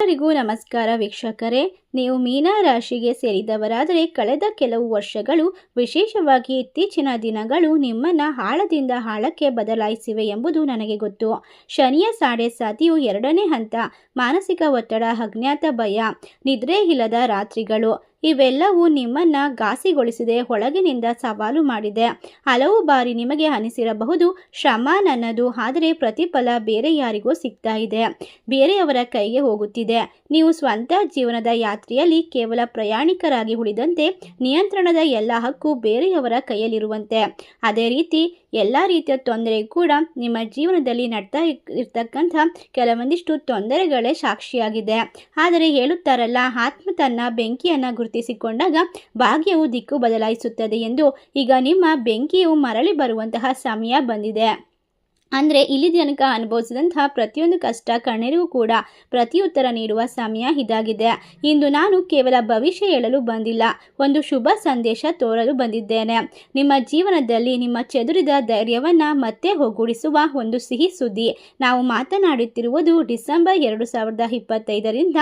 ಎಲ್ಲರಿಗೂ ನಮಸ್ಕಾರ ವೀಕ್ಷಕರೇ. ನೀವು ಮೀನ ರಾಶಿಗೆ ಸೇರಿದವರಾದರೆ ಕಳೆದ ಕೆಲವು ವರ್ಷಗಳು, ವಿಶೇಷವಾಗಿ ಇತ್ತೀಚಿನ ದಿನಗಳು ನಿಮ್ಮನ್ನು ಆಳದಿಂದ ಆಳಕ್ಕೆ ಬದಲಾಯಿಸಿವೆ ಎಂಬುದು ನನಗೆ ಗೊತ್ತು. ಶನಿಯ ಸಾಡೆಸಾತಿಯು ಎರಡನೇ ಹಂತ, ಮಾನಸಿಕ ಒತ್ತಡ, ಅಜ್ಞಾತ ಭಯ, ನಿದ್ರೆ ಇಲ್ಲದ ರಾತ್ರಿಗಳು ಇವೆಲ್ಲವೂ ನಿಮ್ಮನ್ನು ಘಾಸಿಗೊಳಿಸಿದೆ, ಒಳಗಿನಿಂದ ಸವಾಲು ಮಾಡಿದೆ. ಹಲವು ಬಾರಿ ನಿಮಗೆ ಅನಿಸಿರಬಹುದು, ಶ್ರಮ ನನ್ನದು, ಆದರೆ ಪ್ರತಿಫಲ ಬೇರೆ ಯಾರಿಗೂ ಸಿಗ್ತಾ ಇದೆ, ಬೇರೆಯವರ ಕೈಗೆ ಹೋಗುತ್ತಿದೆ. ನೀವು ಸ್ವಂತ ಜೀವನದ ಯಾತ್ರೆಯಲ್ಲಿ ಕೇವಲ ಪ್ರಯಾಣಿಕರಾಗಿ ಉಳಿದಂತೆ, ನಿಯಂತ್ರಣದ ಎಲ್ಲ ಹಕ್ಕು ಬೇರೆಯವರ ಕೈಯಲ್ಲಿರುವಂತೆ. ಅದೇ ರೀತಿ ಎಲ್ಲ ರೀತಿಯ ತೊಂದರೆ ಕೂಡ ನಿಮ್ಮ ಜೀವನದಲ್ಲಿ ನಡ್ತಾ ಇರ್ತಕ್ಕಂಥ ಕೆಲವೊಂದಿಷ್ಟು ತೊಂದರೆಗಳೇ ಸಾಕ್ಷಿಯಾಗಿದೆ. ಆದರೆ ಹೇಳುತ್ತಾರಲ್ಲ, ಆತ್ಮ ತನ್ನ ಬೆಂಕಿಯನ್ನು ಗುರುತಿಸಿಕೊಂಡಾಗ ಭಾಗ್ಯವು ದಿಕ್ಕು ಬದಲಾಯಿಸುತ್ತದೆ ಎಂದು. ಈಗ ನಿಮ್ಮ ಬೆಂಕಿಯು ಮರಳಿ ಬರುವಂತಹ ಸಮಯ ಬಂದಿದೆ. ಅಂದರೆ ಇಲ್ಲಿ ತನಕ ಅನುಭವಿಸಿದಂತಹ ಪ್ರತಿಯೊಂದು ಕಷ್ಟ ಕಣ್ಣೀರಿಗೂ ಕೂಡ ಪ್ರತಿಯುತ್ತರ ನೀಡುವ ಸಮಯ ಇದಾಗಿದೆ. ಇಂದು ನಾನು ಕೇವಲ ಭವಿಷ್ಯ ಹೇಳಲು ಬಂದಿಲ್ಲ, ಒಂದು ಶುಭ ಸಂದೇಶ ತೋರಲು ಬಂದಿದ್ದೇನೆ. ನಿಮ್ಮ ಜೀವನದಲ್ಲಿ ನಿಮ್ಮ ಚದುರಿದ ಧೈರ್ಯವನ್ನು ಮತ್ತೆ ಒಗ್ಗೂಡಿಸುವ ಒಂದು ಸಿಹಿ ಸುದ್ದಿ. ನಾವು ಮಾತನಾಡುತ್ತಿರುವುದು ಡಿಸೆಂಬರ್ 2025ರಿಂದ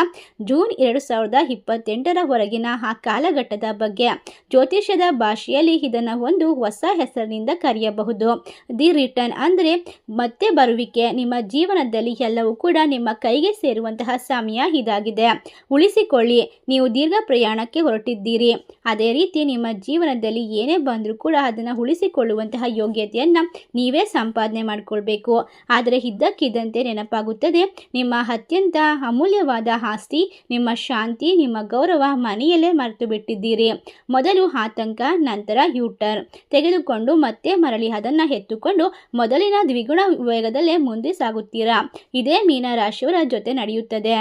ಜೂನ್ 2028ರವರೆಗಿನ ಆ ಕಾಲಘಟ್ಟದ ಬಗ್ಗೆ. ಜ್ಯೋತಿಷ್ಯದ ಭಾಷೆಯಲ್ಲಿ ಇದನ್ನು ಒಂದು ಹೊಸ ಹೆಸರಿನಿಂದ ಕರೆಯಬಹುದು, ದಿ ರಿಟರ್ನ್, ಅಂದರೆ ಮತ್ತೆ ಬರುವಿಕೆ. ನಿಮ್ಮ ಜೀವನದಲ್ಲಿ ಎಲ್ಲವೂ ಕೂಡ ನಿಮ್ಮ ಕೈಗೆ ಸೇರುವಂತಹ ಸಮಯ ಇದಾಗಿದೆ. ಉಳಿಸಿಕೊಳ್ಳಿ. ನೀವು ದೀರ್ಘ ಪ್ರಯಾಣಕ್ಕೆ ಹೊರಟಿದ್ದೀರಿ. ಅದೇ ರೀತಿ ನಿಮ್ಮ ಜೀವನದಲ್ಲಿ ಏನೇ ಬಂದರೂ ಕೂಡ ಅದನ್ನು ಉಳಿಸಿಕೊಳ್ಳುವಂತಹ ಯೋಗ್ಯತೆಯನ್ನು ನೀವೇ ಸಂಪಾದನೆ ಮಾಡಿಕೊಳ್ಬೇಕು. ಆದರೆ ಇದ್ದಕ್ಕಿದ್ದಂತೆ ನೆನಪಾಗುತ್ತದೆ, ನಿಮ್ಮ ಅತ್ಯಂತ ಅಮೂಲ್ಯವಾದ ಆಸ್ತಿ, ನಿಮ್ಮ ಶಾಂತಿ, ನಿಮ್ಮ ಗೌರವ ಮನೆಯಲ್ಲೇ ಮರೆತು ಬಿಟ್ಟಿದ್ದೀರಿ. ಮೊದಲು ಆತಂಕ, ನಂತರ ಯೂಟರ್ನ್ ತೆಗೆದುಕೊಂಡು ಮತ್ತೆ ಮರಳಿ ಅದನ್ನು ಎತ್ತುಕೊಂಡು ಮೊದಲಿನ ದ್ವಿಗುಣ ವೇಗದಲ್ಲೇ ಮುಂದೆ ಸಾಗುತ್ತೀರಾ. ಇದೇ ಮೀನ ರಾಶಿಯವರ ಜೊತೆ ನಡೆಯುತ್ತದೆ.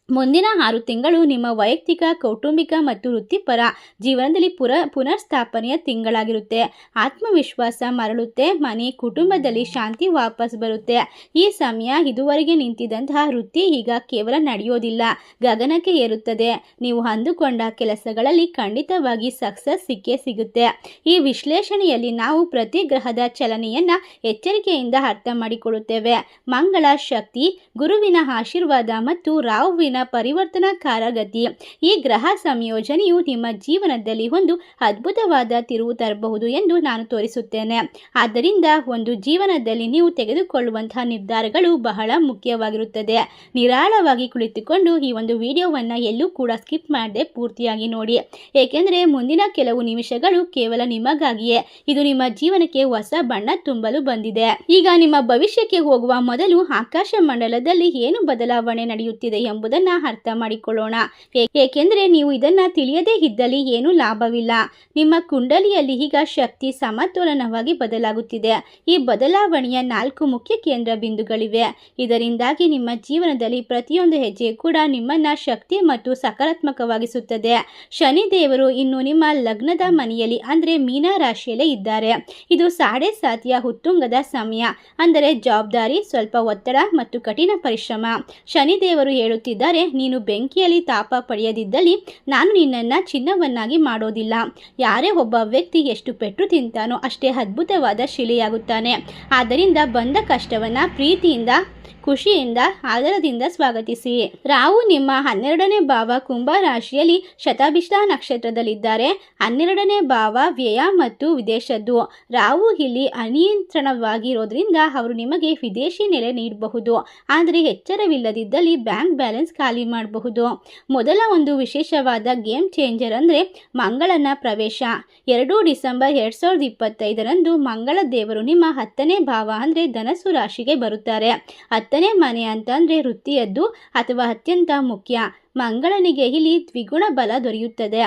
ಮುಂದಿನ 6 ತಿಂಗಳು ನಿಮ್ಮ ವೈಯಕ್ತಿಕ, ಕೌಟುಂಬಿಕ ಮತ್ತು ವೃತ್ತಿಪರ ಜೀವನದಲ್ಲಿ ಪುನರ್ಸ್ಥಾಪನೆಯ ತಿಂಗಳಾಗಿರುತ್ತೆ. ಆತ್ಮವಿಶ್ವಾಸ ಮರಳುತ್ತೆ, ಮನೆ, ಕುಟುಂಬದಲ್ಲಿ ಶಾಂತಿ ವಾಪಸ್ ಬರುತ್ತೆ. ಈ ಸಮಯ ಇದುವರೆಗೆ ನಿಂತಿದ್ದಂತಹ ವೃತ್ತಿ ಈಗ ಕೇವಲ ನಡೆಯೋದಿಲ್ಲ, ಗಗನಕ್ಕೆ ಏರುತ್ತದೆ. ನೀವು ಅಂದುಕೊಂಡ ಕೆಲಸಗಳಲ್ಲಿ ಖಂಡಿತವಾಗಿ ಸಕ್ಸಸ್ ಸಿಕ್ಕೇ ಸಿಗುತ್ತೆ. ಈ ವಿಶ್ಲೇಷಣೆಯಲ್ಲಿ ನಾವು ಪ್ರತಿ ಗ್ರಹದ ಚಲನೆಯನ್ನು ಎಚ್ಚರಿಕೆಯಿಂದ ಅರ್ಥ ಮಾಡಿಕೊಳ್ಳುತ್ತೇವೆ. ಮಂಗಳ ಶಕ್ತಿ, ಗುರುವಿನ ಆಶೀರ್ವಾದ ಮತ್ತು ರಾಹುವಿನ ಪರಿವರ್ತನಾಕಾರ ಗತಿ. ಈ ಗ್ರಹ ಸಂಯೋಜನೆಯು ನಿಮ್ಮ ಜೀವನದಲ್ಲಿ ಒಂದು ಅದ್ಭುತವಾದ ತಿರುವು ತರಬಹುದು ಎಂದು ನಾನು ತೋರಿಸುತ್ತೇನೆ. ಆದ್ದರಿಂದ ಒಂದು ಜೀವನದಲ್ಲಿ ನೀವು ತೆಗೆದುಕೊಳ್ಳುವಂತಹ ನಿರ್ಧಾರಗಳು ಬಹಳ ಮುಖ್ಯವಾಗಿರುತ್ತದೆ. ನಿರಾಳವಾಗಿ ಕುಳಿತುಕೊಂಡು ಈ ಒಂದು ವಿಡಿಯೋವನ್ನು ಎಲ್ಲೂ ಕೂಡ ಸ್ಕಿಪ್ ಮಾಡದೆ ಪೂರ್ತಿಯಾಗಿ ನೋಡಿ, ಏಕೆಂದರೆ ಮುಂದಿನ ಕೆಲವು ನಿಮಿಷಗಳು ಕೇವಲ ನಿಮಗಾಗಿಯೇ. ಇದು ನಿಮ್ಮ ಜೀವನಕ್ಕೆ ಹೊಸ ಬಣ್ಣ ತುಂಬಲು ಬಂದಿದೆ. ಈಗ ನಿಮ್ಮ ಭವಿಷ್ಯಕ್ಕೆ ಹೋಗುವ ಮೊದಲು ಆಕಾಶ ಮಂಡಲದಲ್ಲಿ ಏನು ಬದಲಾವಣೆ ನಡೆಯುತ್ತಿದೆ ಎಂಬುದನ್ನು ಅರ್ಥ ಮಾಡಿಕೊಳ್ಳೋಣ. ಏಕೆಂದರೆ ನೀವು ಇದನ್ನ ತಿಳಿಯದೇ ಇದ್ದಲ್ಲಿ ಏನೂ ಲಾಭವಿಲ್ಲ. ನಿಮ್ಮ ಕುಂಡಲಿಯಲ್ಲಿ ಈಗ ಶಕ್ತಿ ಸಮತೋಲನವಾಗಿ ಬದಲಾಗುತ್ತಿದೆ. ಈ ಬದಲಾವಣೆಯ 4 ಮುಖ್ಯ ಕೇಂದ್ರ ಬಿಂದುಗಳಿವೆ. ಇದರಿಂದಾಗಿ ನಿಮ್ಮ ಜೀವನದಲ್ಲಿ ಪ್ರತಿಯೊಂದು ಹೆಜ್ಜೆ ಕೂಡ ನಿಮ್ಮನ್ನ ಶಕ್ತಿ ಮತ್ತು ಸಕಾರಾತ್ಮಕವಾಗಿಸುತ್ತದೆ. ಶನಿದೇವರು ಇನ್ನು ನಿಮ್ಮ ಲಗ್ನದ ಮನೆಯಲ್ಲಿ, ಅಂದರೆ ಮೀನ ರಾಶಿಯಲ್ಲೇ ಇದ್ದಾರೆ. ಇದು ಸಾಡೆಸಾತಿಯ ಉತ್ತುಂಗದ ಸಮಯ, ಅಂದರೆ ಜವಾಬ್ದಾರಿ, ಸ್ವಲ್ಪ ಒತ್ತಡ ಮತ್ತು ಕಠಿಣ ಪರಿಶ್ರಮ. ಶನಿದೇವರು ಹೇಳುತ್ತಿದ್ದಾರೆ, ನೀನು ಬೆಂಕಿಯಲ್ಲಿ ತಾಪ ಪಡೆಯದಿದ್ದಲ್ಲಿ ನಾನು ನಿನ್ನನ್ನು ಚಿನ್ನವನ್ನಾಗಿ ಮಾಡೋದಿಲ್ಲ. ಯಾರೇ ಒಬ್ಬ ವ್ಯಕ್ತಿ ಎಷ್ಟು ಪೆಟ್ಟು ತಿಂತಾನೋ ಅಷ್ಟೇ ಅದ್ಭುತವಾದ ಶಿಲೆಯಾಗುತ್ತಾನೆ. ಆದ್ದರಿಂದ ಬಂದ ಕಷ್ಟವನ್ನು ಪ್ರೀತಿಯಿಂದ, ಖುಷಿಯಿಂದ, ಆದರದಿಂದ ಸ್ವಾಗತಿಸಿ. ರಾಹು ನಿಮ್ಮ 12ನೇ ಭಾವ ಕುಂಭ ರಾಶಿಯಲ್ಲಿ ಶತಭಿಷ ನಕ್ಷತ್ರದಲ್ಲಿದ್ದಾರೆ. 12ನೇ ಭಾವ ವ್ಯಯ ಮತ್ತು ವಿದೇಶದ್ದು. ರಾಹು ಇಲ್ಲಿ ಅನಿಯಂತ್ರಣವಾಗಿರೋದ್ರಿಂದ ಅವರು ನಿಮಗೆ ವಿದೇಶಿ ನೆಲೆ ನೀಡಬಹುದು, ಆದರೆ ಎಚ್ಚರವಿಲ್ಲದಿದ್ದಲ್ಲಿ ಬ್ಯಾಂಕ್ ಬ್ಯಾಲೆನ್ಸ್ ಖಾಲಿ ಮಾಡಬಹುದು. ಮೊದಲ ಒಂದು ವಿಶೇಷವಾದ ಗೇಮ್ ಚೇಂಜರ್ ಅಂದರೆ ಮಂಗಳನ ಪ್ರವೇಶ. 2 ಡಿಸೆಂಬರ್ 2025ರಂದು ಮಂಗಳ ದೇವರು ನಿಮ್ಮ 10ನೇ ಭಾವ ಅಂದರೆ ಧನಸ್ಸು ರಾಶಿಗೆ ಬರುತ್ತಾರೆ. 10ನೇ ಮನೆ ಅಂತಂದರೆ ವೃತ್ತಿಯದ್ದು ಅಥವಾ ಅತ್ಯಂತ ಮುಖ್ಯ. ಮಂಗಳನಿಗೆ ಇಲ್ಲಿ ದ್ವಿಗುಣ ಬಲ ದೊರೆಯುತ್ತದೆ.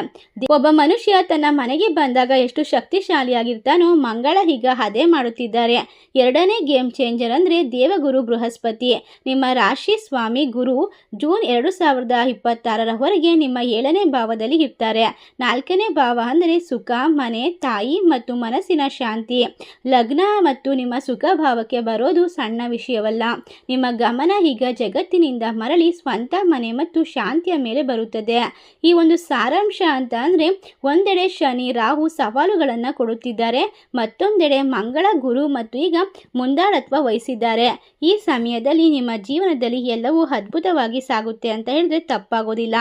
ಒಬ್ಬ ಮನುಷ್ಯ ತನ್ನ ಮನೆಗೆ ಬಂದಾಗ ಎಷ್ಟು ಶಕ್ತಿಶಾಲಿಯಾಗಿರ್ತಾನೋ ಮಂಗಳ ಈಗ ಅದೇ ಮಾಡುತ್ತಿದ್ದಾರೆ. 2ನೇ ಗೇಮ್ ಚೇಂಜರ್ ಅಂದರೆ ದೇವಗುರು ಬೃಹಸ್ಪತಿ. ನಿಮ್ಮ ರಾಶಿ ಸ್ವಾಮಿ ಗುರು ಜೂನ್ 2026ರವರೆಗೆ ನಿಮ್ಮ 7ನೇ ಭಾವದಲ್ಲಿ ಇರ್ತಾರೆ. 4ನೇ ಭಾವ ಅಂದರೆ ಸುಖ, ಮನೆ, ತಾಯಿ ಮತ್ತು ಮನಸ್ಸಿನ ಶಾಂತಿ. ಲಗ್ನ ಮತ್ತು ನಿಮ್ಮ ಸುಖ ಭಾವಕ್ಕೆ ಬರೋದು ಸಣ್ಣ ವಿಷಯವಲ್ಲ. ನಿಮ್ಮ ಗಮನ ಈಗ ಜಗತ್ತಿನಿಂದ ಮರಳಿ ಸ್ವಂತ ಮನೆ ಮತ್ತು ಶಾಂತಿ ಶಾಂತಿಯ ಮೇಲೆ ಬರುತ್ತದೆ. ಈ ಒಂದು ಸಾರಾಂಶ ಅಂತ ಅಂದರೆ, ಒಂದೆಡೆ ಶನಿ ರಾಹು ಸವಾಲುಗಳನ್ನು ಕೊಡುತ್ತಿದ್ದಾರೆ, ಮತ್ತೊಂದೆಡೆ ಮಂಗಳ ಗುರು ಮತ್ತು ಈಗ ಮುಂದಾಳತ್ವ ವಹಿಸಿದ್ದಾರೆ. ಈ ಸಮಯದಲ್ಲಿ ನಿಮ್ಮ ಜೀವನದಲ್ಲಿ ಎಲ್ಲವೂ ಅದ್ಭುತವಾಗಿ ಸಾಗುತ್ತೆ ಅಂತ ಹೇಳಿದ್ರೆ ತಪ್ಪಾಗೋದಿಲ್ಲ.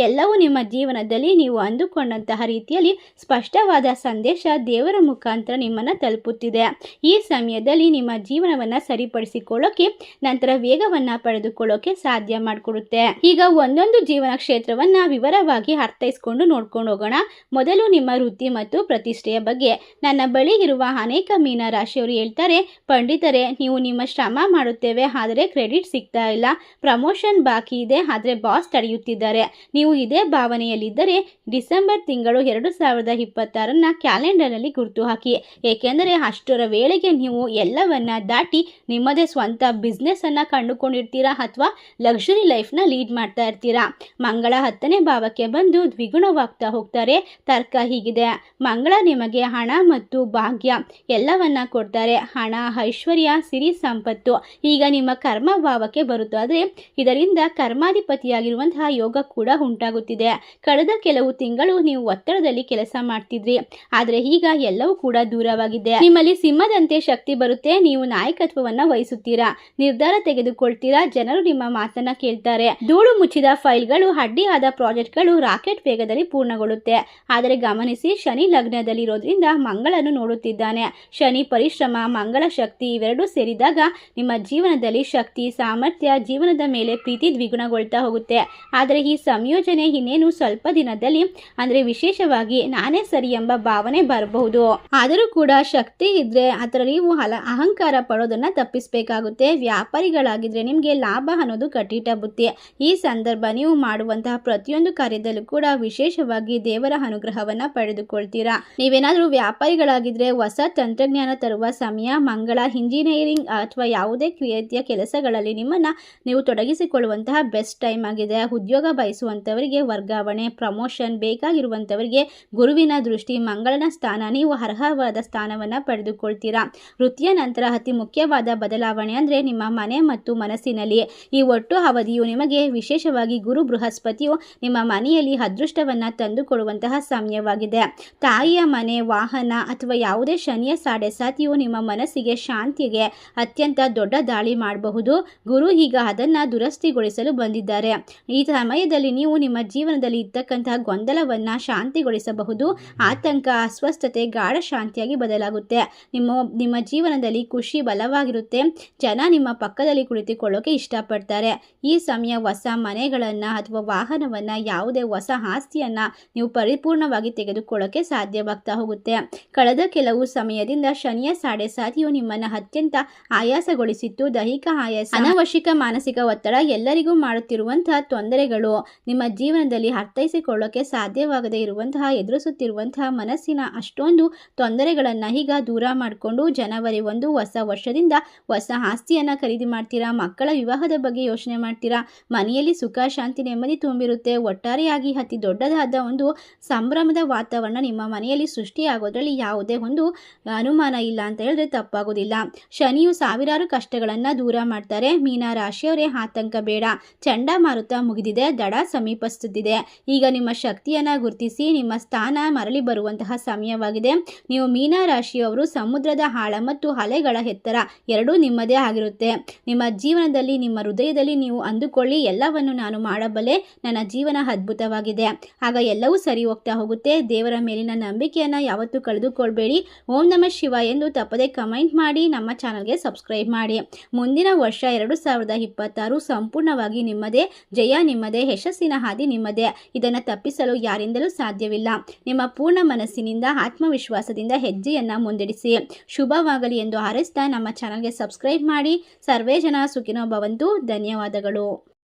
ಎಲ್ಲವೂ ನಿಮ್ಮ ಜೀವನದಲ್ಲಿ ನೀವು ಅಂದುಕೊಂಡಂತಹ ರೀತಿಯಲ್ಲಿ ಸ್ಪಷ್ಟವಾದ ಸಂದೇಶ ದೇವರ ಮುಖಾಂತರ ನಿಮ್ಮನ್ನು ತಲುಪುತ್ತಿದೆ. ಈ ಸಮಯದಲ್ಲಿ ನಿಮ್ಮ ಜೀವನವನ್ನು ಸರಿಪಡಿಸಿಕೊಳ್ಳೋಕೆ, ನಂತರ ವೇಗವನ್ನು ಪಡೆದುಕೊಳ್ಳೋಕೆ ಸಾಧ್ಯ ಮಾಡಿಕೊಡುತ್ತೆ. ಈಗ ಒಂದೊಂದು ಜೀವನ ಕ್ಷೇತ್ರವನ್ನು ವಿವರವಾಗಿ ಅರ್ಥೈಸ್ಕೊಂಡು ನೋಡ್ಕೊಂಡು ಹೋಗೋಣ. ಮೊದಲು ನಿಮ್ಮ ವೃತ್ತಿ ಮತ್ತು ಪ್ರತಿಷ್ಠೆಯ ಬಗ್ಗೆ. ನನ್ನ ಬಳಿ ಇರುವ ಅನೇಕ ಮೀನ ರಾಶಿಯವರು ಹೇಳ್ತಾರೆ, ಪಂಡಿತರೇ, ನೀವು ನಿಮ್ಮ ಶ್ರಮ ಮಾಡುತ್ತೇವೆ, ಆದರೆ ಕ್ರೆಡಿಟ್ ಸಿಗ್ತಾ ಇಲ್ಲ, ಪ್ರಮೋಷನ್ ಬಾಕಿ ಇದೆ, ಆದರೆ ಬಾಸ್ ತಡೆಯುತ್ತಿದ್ದಾರೆ. ನೀವು ಇದೇ ಭಾವನೆಯಲ್ಲಿದ್ದರೆ ಡಿಸೆಂಬರ್ ತಿಂಗಳು 2026 ಕ್ಯಾಲೆಂಡರ್ನಲ್ಲಿ ಗುರುತು ಹಾಕಿ. ಏಕೆಂದರೆ ಅಷ್ಟರ ವೇಳೆಗೆ ನೀವು ಎಲ್ಲವನ್ನ ದಾಟಿ ನಿಮ್ಮದೇ ಸ್ವಂತ ಬಿಸ್ನೆಸ್ ಅನ್ನ ಕಂಡುಕೊಂಡಿರ್ತೀರಾ ಅಥವಾ ಲಕ್ಸುರಿ ಲೈಫ್ನ ಲೀಡ್ ಮಾಡ್ತಾ ಇರ್ತೀರಾ. ಮಂಗಳ 10ನೇ ಭಾವಕ್ಕೆ ಬಂದು ದ್ವಿಗುಣವಾಗ್ತಾ ಹೋಗ್ತಾರೆ. ತರ್ಕ ಹೀಗಿದೆ, ಮಂಗಳ ನಿಮಗೆ ಹಣ ಮತ್ತು ಭಾಗ್ಯ ಎಲ್ಲವನ್ನ ಕೊಡ್ತಾರೆ. ಹಣ, ಐಶ್ವರ್ಯ, ಸಿರಿ, ಸಂಪತ್ತು ಈಗ ನಿಮ್ಮ ಕರ್ಮ ಭಾವಕ್ಕೆ ಬರುತ್ತಾದರೆ ಇದರಿಂದ ಕರ್ಮಾಧಿಪತಿಯಾಗಿರುವಂತಹ ಯೋಗ ಕೂಡ ಉಂಟಾಗುತ್ತಿದೆ. ಕಳೆದ ಕೆಲವು ತಿಂಗಳು ನೀವು ಒತ್ತಡದಲ್ಲಿ ಕೆಲಸ ಮಾಡ್ತಿದ್ರಿ, ಆದರೆ ಈಗ ಎಲ್ಲವೂ ಕೂಡ ದೂರವಾಗಿದೆ. ನಿಮ್ಮಲ್ಲಿ ಸಿಂಹದಂತೆ ಶಕ್ತಿ ಬರುತ್ತೆ. ನೀವು ನಾಯಕತ್ವವನ್ನ ವಹಿಸುತ್ತೀರಾ, ನಿರ್ಧಾರ ತೆಗೆದುಕೊಳ್ತೀರಾ, ಜನರು ನಿಮ್ಮ ಮಾತನ್ನ ಕೇಳ್ತಾರೆ. ಧೂಳು ಮುಚ್ಚಿದ ಫೈಲ್ಗಳು, ಅಡ್ಡಿಯಾದ ಪ್ರಾಜೆಕ್ಟ್ಗಳು ರಾಕೆಟ್ ವೇಗದಲ್ಲಿ ಪೂರ್ಣಗೊಳ್ಳುತ್ತೆ. ಆದರೆ ಗಮನಿಸಿ, ಶನಿ ಲಗ್ನದಲ್ಲಿರೋದ್ರಿಂದ ಮಂಗಳನು ನೋಡುತ್ತಿದ್ದಾನೆ. ಶನಿ ಪರಿಶ್ರಮ, ಮಂಗಳ ಶಕ್ತಿ ಇವೆರಡೂ ಸೇರಿದಾಗ ನಿಮ್ಮ ಜೀವನದಲ್ಲಿ ಶಕ್ತಿ, ಸಾಮರ್ಥ್ಯ, ಜೀವನದ ಮೇಲೆ ಪ್ರೀತಿ ದ್ವಿಗುಣಗೊಳ್ತಾ ಹೋಗುತ್ತೆ. ಆದರೆ ಈ ಸಂಯೋಜನೆ ಇನ್ನೇನು ಸ್ವಲ್ಪ ದಿನದಲ್ಲಿ ಅಂದರೆ ವಿಶೇಷವಾಗಿ ನಾನೇ ಸರಿ ಎಂಬ ಭಾವನೆ ಬರಬಹುದು. ಆದರೂ ಕೂಡ ಶಕ್ತಿ ಇದ್ರೆ ಅದರ ನೀವು ಅಹಂಕಾರ ಪಡೋದನ್ನ ತಪ್ಪಿಸಬೇಕಾಗುತ್ತೆ. ವ್ಯಾಪಾರಿಗಳಾಗಿದ್ರೆ ನಿಮಗೆ ಲಾಭ ಅನ್ನೋದು ಕಟ್ಟಿಟ್ಟ ಬುತ್ತಿ. ಈ ಸಂದರ್ಭ ನೀವು ಮಾಡುವಂತಹ ಪ್ರತಿಯೊಂದು ಕಾರ್ಯದಲ್ಲೂ ಕೂಡ ವಿಶೇಷವಾಗಿ ದೇವರ ಅನುಗ್ರಹವನ್ನ ಪಡೆದುಕೊಳ್ತೀರಾ. ನೀವೇನಾದರೂ ವ್ಯಾಪಾರಿಗಳಾಗಿದ್ರೆ ಹೊಸ ತಂತ್ರಜ್ಞಾನ ತರುವ ಸಮಯ. ಮಂಗಳ ಇಂಜಿನಿಯರಿಂಗ್ ಅಥವಾ ಯಾವುದೇ ರೀತಿಯ ಕೆಲಸಗಳಲ್ಲಿ ನಿಮ್ಮನ್ನ ನೀವು ತೊಡಗಿಸಿಕೊಳ್ಳುವಂತಹ ಬೆಸ್ಟ್ ಟೈಮ್ ಆಗಿದೆ. ಉದ್ಯೋಗ ಬಯಸುವಂತವರಿಗೆ ವರ್ಗಾವಣೆ, ಪ್ರಮೋಷನ್ ಬೇಕಾಗಿರುವಂತವರಿಗೆ ಗುರುವಿನ ದೃಷ್ಟಿ, ಮಂಗಳನ ಸ್ಥಾನ, ನೀವು ಅರ್ಹವಾದ ಸ್ಥಾನವನ್ನ ಪಡೆದುಕೊಳ್ತೀರಾ. ವೃತ್ತಿಯ ನಂತರ ಅತಿ ಮುಖ್ಯವಾದ ಬದಲಾವಣೆ ಅಂದ್ರೆ ನಿಮ್ಮ ಮನೆ ಮತ್ತು ಮನಸ್ಸಿನಲ್ಲಿ. ಈ ಒಟ್ಟು ಅವಧಿಯು ನಿಮಗೆ ವಿಶೇಷವಾಗಿ ಗುರು ಬೃಹಸ್ಪತಿಯು ನಿಮ್ಮ ಮನೆಯಲ್ಲಿ ಅದೃಷ್ಟವನ್ನ ತಂದುಕೊಡುವಂತಹ ಸಮಯವಾಗಿದೆ. ತಾಯಿಯ ಮನೆ, ವಾಹನ ಅಥವಾ ಯಾವುದೇ ಶನಿಯ ಸಾಡೆಸಾತಿಯು ನಿಮ್ಮ ಮನಸ್ಸಿಗೆ ಶಾಂತಿಗೆ ಅತ್ಯಂತ ದೊಡ್ಡ ದಾಳಿ ಮಾಡಬಹುದು. ಗುರು ಈಗ ಅದನ್ನ ದುರಸ್ತಿಗೊಳಿಸಲು ಬಂದಿದ್ದಾರೆ. ಈ ಸಮಯದಲ್ಲಿ ನೀವು ನಿಮ್ಮ ಜೀವನದಲ್ಲಿ ಇರ್ತಕ್ಕಂತಹ ಗೊಂದಲವನ್ನ ಶಾಂತಿಗೊಳಿಸಬಹುದು. ಆತಂಕ, ಅಸ್ವಸ್ಥತೆ ಗಾಢ ಶಾಂತಿಯಾಗಿ ಬದಲಾಗುತ್ತೆ. ನಿಮ್ಮ ಜೀವನದಲ್ಲಿ ಖುಷಿ ಬಲವಾಗಿರುತ್ತೆ. ಜನ ನಿಮ್ಮ ಪಕ್ಕದಲ್ಲಿ ಕುಳಿತುಕೊಳ್ಳೋಕೆ ಇಷ್ಟಪಡ್ತಾರೆ. ಈ ಸಮಯ ಹೊಸ ಮನೆಗಳನ್ನ ಅಥವಾ ವಾಹನವನ್ನ, ಯಾವುದೇ ಹೊಸ ಆಸ್ತಿಯನ್ನ ನೀವು ಪರಿಪೂರ್ಣವಾಗಿ ತೆಗೆದುಕೊಳ್ಳೋಕೆ ಸಾಧ್ಯವಾಗ್ತಾ ಹೋಗುತ್ತೆ. ಕಳೆದ ಕೆಲವು ಸಮಯದಿಂದ ಶನಿಯ ಸಾಡೆಸಾತಿಯು ನಿಮ್ಮನ್ನ ಅತ್ಯಂತ ಆಯಾಸಗೊಳಿಸಿತ್ತು. ದೈಹಿಕ ಆಯಾಸ, ಅನವಶ್ಯಕ ಮಾನಸಿಕ ಒತ್ತಡ, ಎಲ್ಲರಿಗೂ ಮಾಡುತ್ತಿರುವಂತಹ ತೊಂದರೆಗಳು, ನಿಮ್ಮ ಜೀವನದಲ್ಲಿ ಅರ್ಥೈಸಿಕೊಳ್ಳೋಕೆ ಸಾಧ್ಯವಾಗದೇ ಇರುವಂತಹ, ಎದುರಿಸುತ್ತಿರುವಂತಹ ಮನಸ್ಸಿನ ಅಷ್ಟೊಂದು ತೊಂದರೆಗಳನ್ನು ಈಗ ದೂರ ಮಾಡಿಕೊಂಡು ಜನವರಿ 1 ಹೊಸ ವರ್ಷದಿಂದ ಹೊಸ ಆಸ್ತಿಯನ್ನ ಖರೀದಿ ಮಾಡ್ತೀರಾ. ಮಕ್ಕಳ ವಿವಾಹದ ಬಗ್ಗೆ ಯೋಚನೆ ಮಾಡ್ತೀರಾ. ಮನೆಯಲ್ಲಿ ಸುಖ, ಶಾಂತಿ, ನೆಮ್ಮದಿ ತುಂಬಿರುತ್ತೆ. ಒಟ್ಟಾರೆಯಾಗಿ ಅತಿ ದೊಡ್ಡದಾದ ಒಂದು ಸಂಭ್ರಮದ ವಾತಾವರಣ ನಿಮ್ಮ ಮನೆಯಲ್ಲಿ ಸೃಷ್ಟಿಯಾಗೋದ್ರಲ್ಲಿ ಯಾವುದೇ ಒಂದು ಅನುಮಾನ ಇಲ್ಲ ಅಂತ ಹೇಳಿದ್ರೆ ತಪ್ಪಾಗೋದಿಲ್ಲ. ಶನಿಯು ಸಾವಿರಾರು ಕಷ್ಟಗಳನ್ನು ದೂರ ಮಾಡ್ತಾರೆ. ಮೀನ ರಾಶಿಯವರೇ, ಆತಂಕ ಬೇಡ. ಚಂಡಮಾರುತ ಮುಗಿದಿದೆ, ದಡ ಸಮೀಪಿಸುತ್ತಿದೆ. ಈಗ ನಿಮ್ಮ ಶಕ್ತಿಯನ್ನು ಗುರುತಿಸಿ ನಿಮ್ಮ ಸ್ಥಾನ ಮರಳಿ ಬರುವಂತಹ ಸಮಯವಾಗಿದೆ. ನೀವು ಮೀನ ರಾಶಿಯವರು ಸಮುದ್ರದ ಆಳ ಮತ್ತು ಅಲೆಗಳ ಎತ್ತರ ಎರಡೂ ನಿಮ್ಮದೇ ಆಗಿರುತ್ತೆ. ನಿಮ್ಮ ಜೀವನದಲ್ಲಿ, ನಿಮ್ಮ ಹೃದಯದಲ್ಲಿ ನೀವು ಅಂದುಕೊಳ್ಳಿ, ಎಲ್ಲವನ್ನು ನಾನು ಮಾಡಬಲ್ಲೆ, ನನ್ನ ಜೀವನ ಅದ್ಭುತವಾಗಿದೆ. ಆಗ ಎಲ್ಲವೂ ಸರಿ ಹೋಗ್ತಾ ಹೋಗುತ್ತೆ. ದೇವರ ಮೇಲಿನ ನಂಬಿಕೆಯನ್ನು ಯಾವತ್ತೂ ಕಳೆದುಕೊಳ್ಬೇಡಿ. ಓಂ ನಮಃ ಶಿವ ಎಂದು ತಪ್ಪದೆ ಕಮೆಂಟ್ ಮಾಡಿ, ನಮ್ಮ ಚಾನಲ್ಗೆ ಸಬ್ಸ್ಕ್ರೈಬ್ ಮಾಡಿ. ಮುಂದಿನ ವರ್ಷ 2026 ಸಂಪೂರ್ಣವಾಗಿ ನಿಮ್ಮದೇ. ಜಯ ನಿಮ್ಮದೇ, ಯಶಸ್ಸಿನ ಹಾದಿ ನಿಮ್ಮದೇ. ಇದನ್ನು ತಪ್ಪಿಸಲು ಯಾರಿಂದಲೂ ಸಾಧ್ಯವಿಲ್ಲ. ನಿಮ್ಮ ಪೂರ್ಣ ಮನಸ್ಸಿನಿಂದ, ಆತ್ಮವಿಶ್ವಾಸದಿಂದ ಹೆಜ್ಜೆಯನ್ನು ಮುಂದಿಡಿಸಿ. ಶುಭವಾಗಲಿ ಎಂದು ಹಾರೈಸ್ತಾ ನಮ್ಮ ಚಾನಲ್ಗೆ ಸಬ್ಸ್ಕ್ರೈಬ್ ಮಾಡಿ. ಸರ್ವೇ ಜನ ಸುಖಿನೋ ಭವಂತು. ಧನ್ಯವಾದಗಳು.